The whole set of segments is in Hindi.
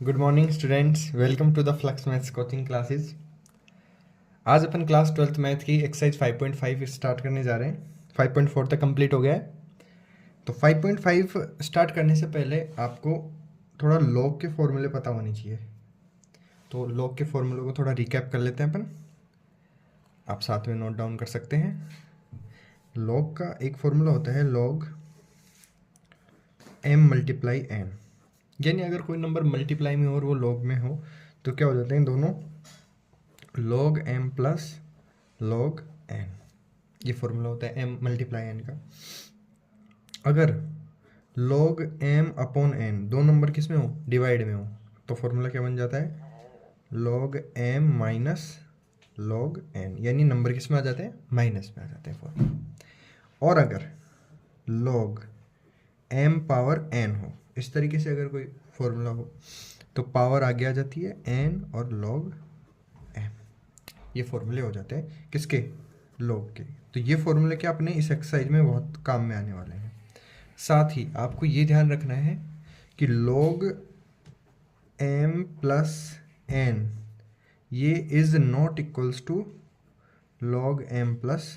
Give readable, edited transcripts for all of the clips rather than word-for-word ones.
Good morning students, welcome to the flux maths coaching classes. आज अपन क्लास 12th मैथ की एक्सरसाइज 5.5 स्टार्ट करने जा रहे हैं। 5.4 तक कंप्लीट हो गया है। तो 5.5 स्टार्ट करने से पहले आपको थोड़ा लॉग के फॉर्मूले पता होने चाहिए। तो लॉग के फॉर्मूले को थोड़ा रिकैप कर लेते हैं अपन। आप साथ में नोट डाउन कर सकते हैं। लॉग का एक फॉर्मूला होता है लॉग m मल्टीप्लाई n, यानी अगर कोई नंबर मल्टीप्लाई में हो और वो लॉग में हो तो क्या हो जाते हैं दोनों log m plus log n। ये फॉर्मूला होता है m मल्टीप्लाई n का। अगर log m अपॉन n दो नंबर किस में हो, डिवाइड में हो, तो फॉर्मूला क्या बन जाता है log m minus log n, यानी नंबर किस में आ जाते हैं, माइनस में आ जाते हैं फॉर्मूला। और अगर log m पावर n हो, इस तरीके से अगर कोई फॉर्मूला हो तो पावर आगे आ जाती है n और log m। ये फॉर्मूले हो जाते हैं किसके, लॉग के। तो ये फॉर्मूले क्या अपने इस एक्सरसाइज में बहुत काम में आने वाले हैं। साथ ही आपको ये ध्यान रखना है कि log m प्लस n ये is not equals to log m plus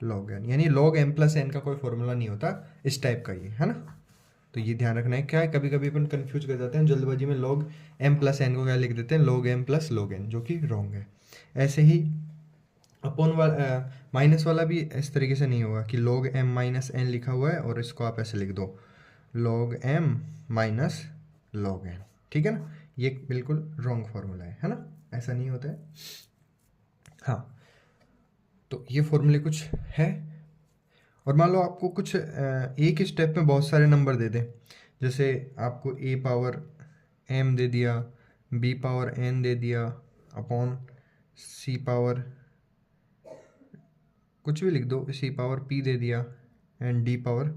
log n, यानी log m प्लस n का कोई फॉर्मूला नहीं होता इस टाइप का, ये है ना। तो ये ध्यान रखना है। क्या है, कभी कभी अपन कंफ्यूज कर जाते हैं जल्दबाजी में, log m प्लस n को क्या लिख देते हैं log m plus log n, जो कि रॉन्ग है। ऐसे ही अपॉन वाला माइनस वाला भी इस तरीके से नहीं होगा कि log m माइनस n लिखा हुआ है और इसको आप ऐसे लिख दो log m minus log n, ठीक है ना। ये बिल्कुल रॉन्ग फॉर्मूला है ना, ऐसा नहीं होता है। हाँ, तो ये फॉर्मूले कुछ है। और मान लो आपको कुछ एक ही स्टेप में बहुत सारे नंबर दे दें, जैसे आपको a पावर m दे दिया, b पावर n दे दिया, अपॉन c पावर कुछ भी लिख दो, c पावर p दे दिया एंड d पावर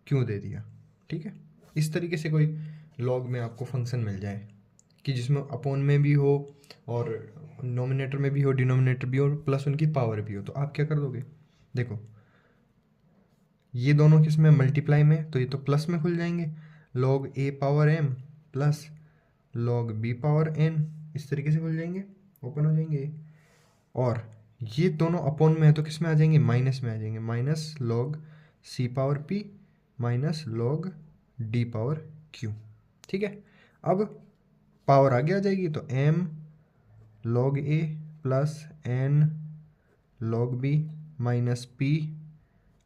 q दे दिया, ठीक है। इस तरीके से कोई लॉग में आपको फंक्शन मिल जाए कि जिसमें अपॉन में भी हो और नोमिनेटर में भी हो, डिनोमिनेटर भी हो, प्लस उनकी पावर भी हो, तो आप क्या कर दोगे, देखो ये दोनों किस में, मल्टीप्लाई में, तो ये तो प्लस में खुल जाएंगे, log a power m plus log b power n, इस तरीके से खुल जाएंगे, ओपन हो जाएंगे। और ये दोनों अपॉन में है तो किस में आ जाएंगे, माइनस में आ जाएंगे, minus log c power p minus log d power q, ठीक है। अब पावर आगे आ जाएगी तो m log a plus n log b minus p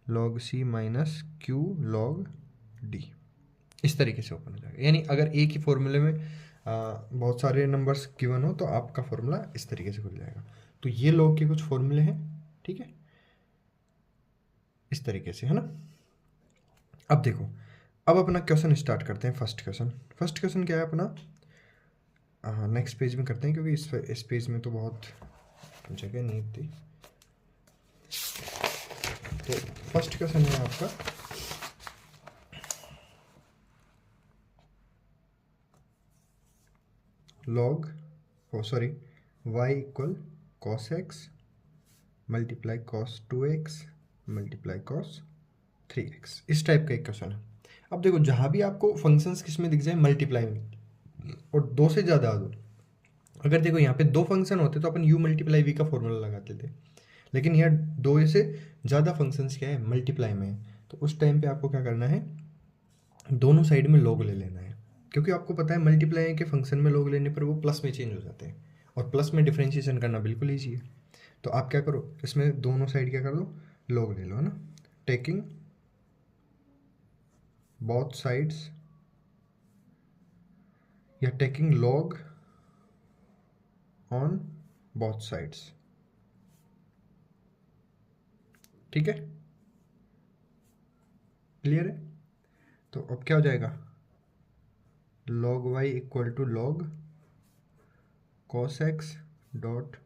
log c minus q log d, इस तरीके से ओपन हो जाएगा। यानी अगर एक ही फॉर्मूले में बहुत सारे नंबर्स गिवन हो तो आपका फॉर्मूला इस तरीके से खुल जाएगा। तो ये लॉग के कुछ फॉर्मूले हैं, ठीक है, इस तरीके से, है ना। अब देखो, अब अपना क्वेश्चन स्टार्ट करते हैं। फर्स्ट क्वेश्चन क्या है अपना, नेक्स्ट पेज में करते हैं क्योंकि इस पेज में तो बहुत जगह नहीं थी। तो फर्स्ट क्वेश्चन है आपका log y equal cos x multiply cos 2x multiply cos 3x, इस टाइप का एक क्वेश्चन है। अब देखो, जहाँ भी आपको फंक्शंस किस में दिख जाए, मल्टीप्लाई में, और दो से ज़्यादा दो, अगर देखो यहाँ पे दो फंक्शन होते तो अपन u मल्टीप्लाई v का फॉर्मूला लगाते थे, लेकिन यहाँ दो से ज़्यादा फंक्शंस क्या है, मल्टीप्लाई में है, तो उस टाइम पे आपको क्या करना है, दोनों साइड में log ले लेना है, क्योंकि आपको पता है मल्टीप्लाई के फंक्शन में log लेने पर वो प्लस में चेंज हो जाते हैं, और प्लस में डिफरेंशिएशन करना बिल्कुल ईजी है। तो आप क्या करो, इसमें दोनों साइड क्या कर दो, log ले लो, है ना। टेकिंग बोथ साइड्स या taking log on both sides, ठीक है, क्लियर है। तो अब क्या हो जाएगा, log y equal to log cos x dot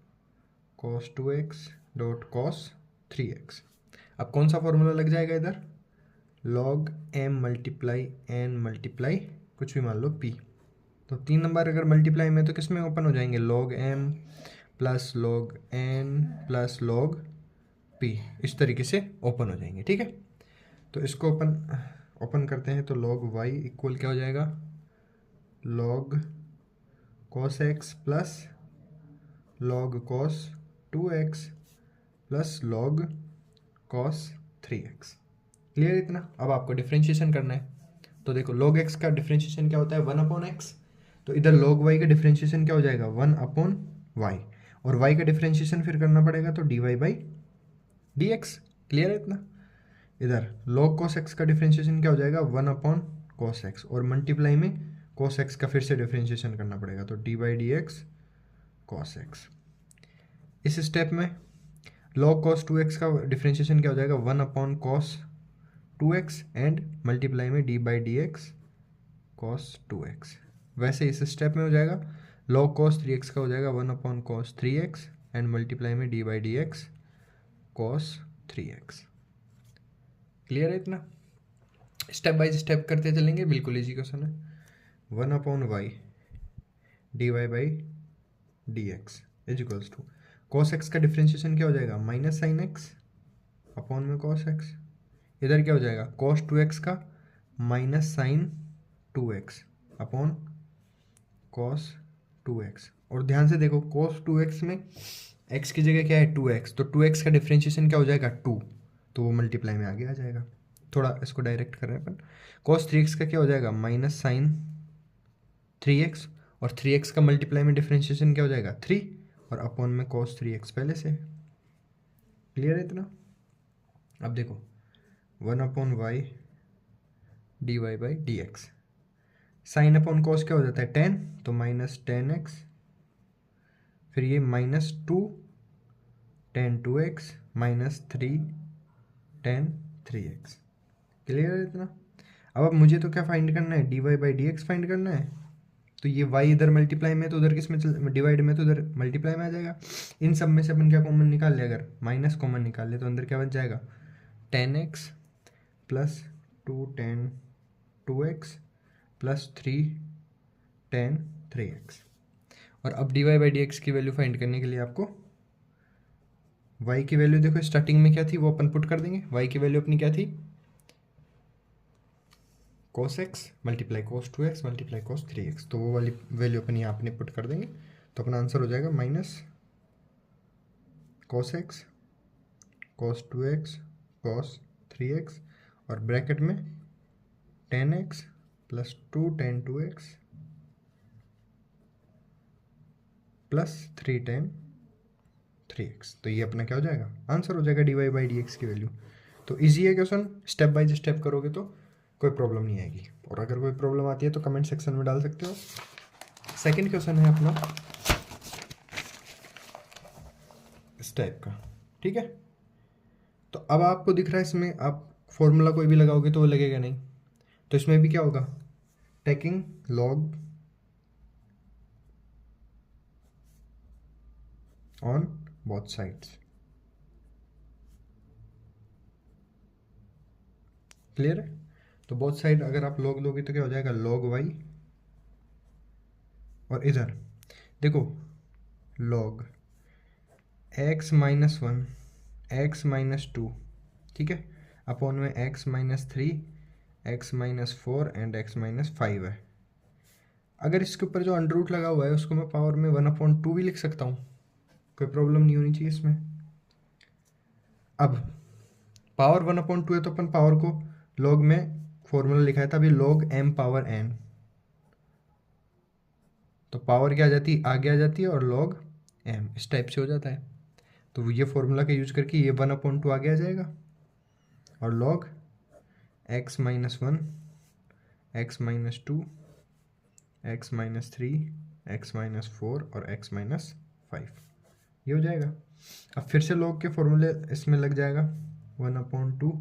cos 2x dot cos 3x। अब कौन सा फॉर्मूला लग जाएगा इधर, log m multiply n multiply कुछ भी मान लो p। तो 3 नंबर अगर मल्टीप्लाई में तो किस में ओपन हो जाएंगे, log m plus log n plus log p, इस तरीके से ओपन हो जाएंगे, ठीक है। तो इसको ओपन करते हैं तो log y इक्वल क्या हो जाएगा, log cos x plus log cos 2x plus log cos 3x। Clear इतना? अब आपको डिफ्रेंशिएशन करना है। तो देखो log x का डिफ्रेंशिएशन क्या होता है 1/x, तो इधर log y का डिफ्रेंशिएशन क्या हो जाएगा 1/y, और y का डिफ्रेंशिएशन फिर करना पड़ेगा तो dy/dx। क्लियर है इतना? इधर log cos x का डिफ्रेंशिएशन क्या हो जाएगा 1/cos x, और मल्टीप्लाई में cos x का फिर से डिफ्रेंशिएशन करना पड़ेगा तो dy/dx cos x। इस स्टेप में log cos 2x का डिफ्रेंशिएशन क्या हो जाएगा 1/cos 2x एंड मल्टीप्लाई में dy/dx cos 2x। वैसे इस स्टेप में हो जाएगा log cos 3x का हो जाएगा 1/cos 3x एंड मल्टीप्लाई में dy/dx cos 3x। क्लियर है इतना? स्टेप बाय स्टेप करते चलेंगे, बिल्कुल इजी क्वेश्चन है। 1/y dy/dx is equals to cos x का डिफ्रेंशिएशन क्या हो जाएगा माइनस साइन एक्स अपॉन में cos x। इधर क्या हो जाएगा cos 2x का minus sign 2x upon cos 2x। और ध्यान से देखो cos 2x में x की जगह क्या है 2x, तो 2x का डिफ्रेंशिएशन क्या हो जाएगा 2, तो वो मल्टीप्लाई में आगे आ जाएगा। थोड़ा इसको डायरेक्ट कर रहे हैं अपन। cos 3x का क्या हो जाएगा माइनस साइन 3x, और 3x का मल्टीप्लाई में डिफ्रेंशिएशन क्या हो जाएगा 3, और अपॉन में cos 3x पहले से। क्लियर है इतना? अब देखो 1/y dy/dx, sine upon cos क्या हो जाता है 10, तो माइनस 10x, फिर ये minus 2 10 2x minus 3 10 3x। Clear है इतना? अब मुझे तो क्या फाइंड करना है dy/dx फाइंड करना है। तो ये y इधर मल्टीप्लाई में तो उधर किस में डिवाइड में तो उधर मल्टीप्लाई में आ जाएगा। इन सब में से अपन क्या कॉमन निकाल ले, अगर माइनस कॉमन निकाल ले तो अंदर क्या बच जाएगा 10x plus 2 10 2x plus 3 10 3x। और अब dy/dx की वैल्यू फाइंड करने के लिए आपको y की वैल्यू देखो स्टार्टिंग में क्या थी वो अपन पुट कर देंगे। y की वैल्यू अपनी क्या थी cos x multiply cos 2x multiply cos 3x, तो वो वाली वैल्यू अपन यहाँ अपने पुट कर देंगे, तो अपना आंसर हो जाएगा minus cos x cos 2x cos 3x और ब्रैकेट में 10x plus 2 10 2x plus 3 10 3x। तो ये अपना क्या हो जाएगा आंसर हो जाएगा dy/dx की वैल्यू। तो इजी है क्वेश्चन, स्टेप बाय स्टेप करोगे तो कोई प्रॉब्लम नहीं आएगी, और अगर कोई प्रॉब्लम आती है तो कमेंट सेक्शन में डाल सकते हो। सेकंड क्वेश्चन है अपना इस टाइप का, ठीक है। तो अब आपको दिख रहा है इसमें आप फॉर्मूला कोई भी लगाओगे तो वो लगेगा नहीं, तो इसमें भी क्या होगा taking log on both sides. Clear है? तो बोथ साइड अगर आप लॉग लोगे तो क्या हो जाएगा log y, और इधर देखो log x minus 1 x minus 2, ठीक है, अपॉन में x minus 3 x minus 4 and x minus 5 है। अगर इसके ऊपर जो अंडर रूट लगा हुआ है उसको मैं पावर में 1/2 भी लिख सकता हूँ, कोई प्रॉब्लम नहीं होनी चाहिए इसमें। अब पावर 1/2 है तो अपन पावर को log में फॉर्मूला लिखा था अभी log m पावर n, तो पावर क्या आ जाती है आगे आ जाती है और log m इस टाइप से हो जाता है। तो ये फॉर्मूला का यूज करके ये 1/2 आगे आ जाएगा, और log x minus 1 x minus 2 x minus 3 x minus 4 और x माइनस 5 ये हो जाएगा। अब फिर से log के फॉर्मूले इसमें लग जाएगा 1/2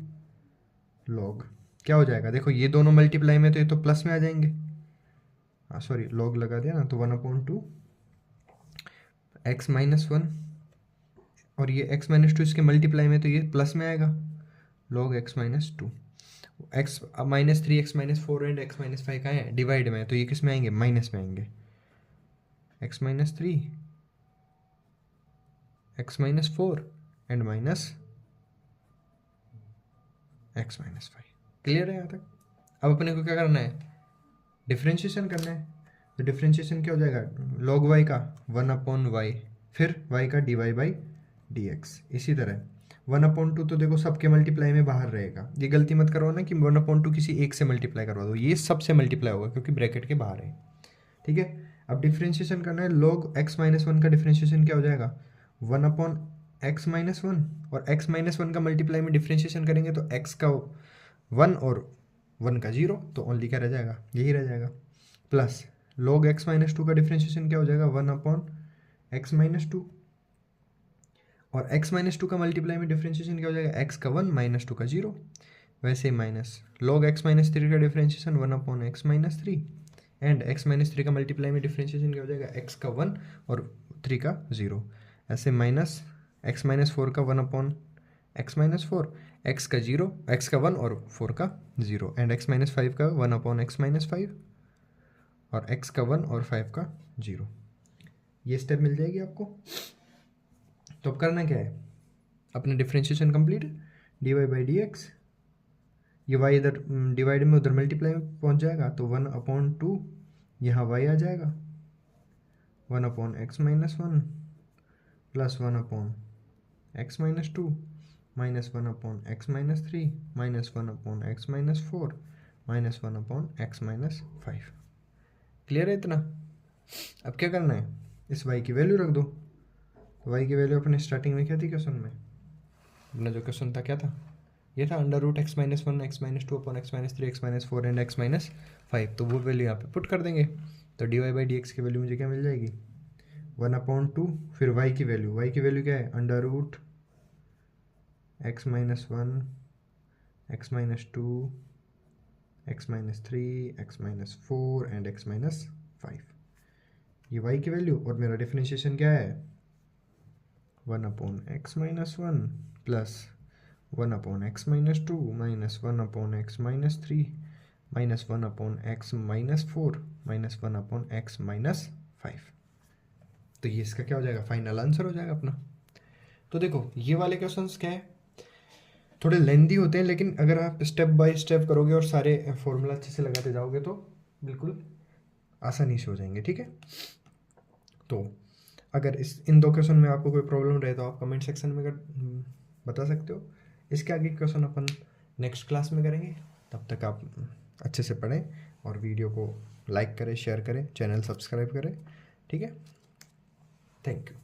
log क्या हो जाएगा देखो ये दोनों मल्टीप्लाई में तो ये तो प्लस में आ जाएंगे, हाँ सॉरी log लगा दिया ना, तो 1/2 x माइनस 1 और ये x माइनस 2 इसके मल्टीप्लाई में तो ये प्लस में आएगा log x minus 2, x minus 3 x minus 4 and x minus 5 कहाँ है डिवाइड में, तो ये किस में आएंगे माइनस में आएंगे, x minus 3 x minus 4 and minus x minus 5। Clear है यहाँ तक? अब अपने को क्या करना है डिफ्रेंशिएशन करना है, तो डिफ्रेंशिएशन क्या हो जाएगा, log y का 1/y, फिर y का dy/dx। इसी तरह 1/2 तो देखो सबके मल्टीप्लाई में बाहर रहेगा, ये गलती मत करो ना कि 1/2 किसी एक से मल्टीप्लाई करवा दो, ये सबसे मल्टीप्लाई होगा क्योंकि ब्रैकेट के बाहर है। ठीक है, अब डिफ्रेंशिएशन करना है, log x-1 का डिफ्रेंशिएशन क्या हो जाएगा 1/x-1, और x-1 का मल्टीप्लाई में डिफ्रेंशिएशन करेंगे तो x का 1 और 1 का 0, तो ओनली क्या रह जाएगा, यही रह जाएगा। प्लस log x-2 का डिफ्रेंशिएशन क्या हो जाएगा 1/x-2, और x-2 का मल्टीप्लाई में डिफ्रेंशिएशन क्या हो जाएगा x का 1 -2 का 0। वैसे ही माइनस log x-3 का डिफ्रेंशिएशन 1/x-3, एंड x-3 का मल्टीप्लाई में डिफ्रेंशिएशन क्या हो जाएगा x का 1 और 3 का 0। ऐसे माइनस x-4 का 1/x-4, x का 0, x का 1 और 4 का 0, एंड x-5 का 1/x-5, और x का 1 और 5 का 0। ये स्टेप मिल जाएगी आपको। तो अब करना क्या है, अपना डिफ्रेंशिएशन कंप्लीट, dy/dx, ये y इधर डिवाइड में उधर मल्टीप्लाई में पहुंच जाएगा, तो 1/2 यहाँ y आ जाएगा 1/x-1 plus 1/x-2 minus 1/x-3 minus 1/x-4 minus 1/x-5। Clear है इतना। अब क्या करना है, इस y की वैल्यू रख दो। y की वैल्यू अपने स्टार्टिंग में क्या थी क्वेश्चन में, अपना जो क्वेश्चन था क्या था, ये था √x-1 x-2 x-3 x-4 and x-5, तो वो वैल्यू यहाँ पे पुट कर देंगे। तो dy/dx की वैल्यू मुझे क्या मिल जाएगी 1/2, फिर y की वैल्यू क्या है √x-1 x-2 x-3 x-4 and x-5, ये y की वैल्यू, और मेरा डिफरेंशिएशन क्या है 1/x-1 plus 1/x-2 minus 1/x-3 minus 1/x-4 minus 1/x-5। तो ये इसका क्या हो जाएगा, फाइनल आंसर हो जाएगा अपना। तो देखो ये वाले क्वेश्चंस क्या है, थोड़े लेंदी होते हैं, लेकिन अगर आप स्टेप बाय स्टेप करोगे और सारे फॉर्मूला अच्छे से लगाते जाओगे तो बिल्कुल आसानी से हो जाएंगे। ठीक है, तो अगर इन 2 क्वेश्चन में आपको कोई प्रॉब्लम रहे तो आप कमेंट सेक्शन में बता सकते हो। इसके आगे क्वेश्चन अपन नेक्स्ट क्लास में करेंगे, तब तक आप अच्छे से पढ़ें और वीडियो को लाइक करें, शेयर करें, चैनल सब्सक्राइब करें। ठीक है, थैंक यू।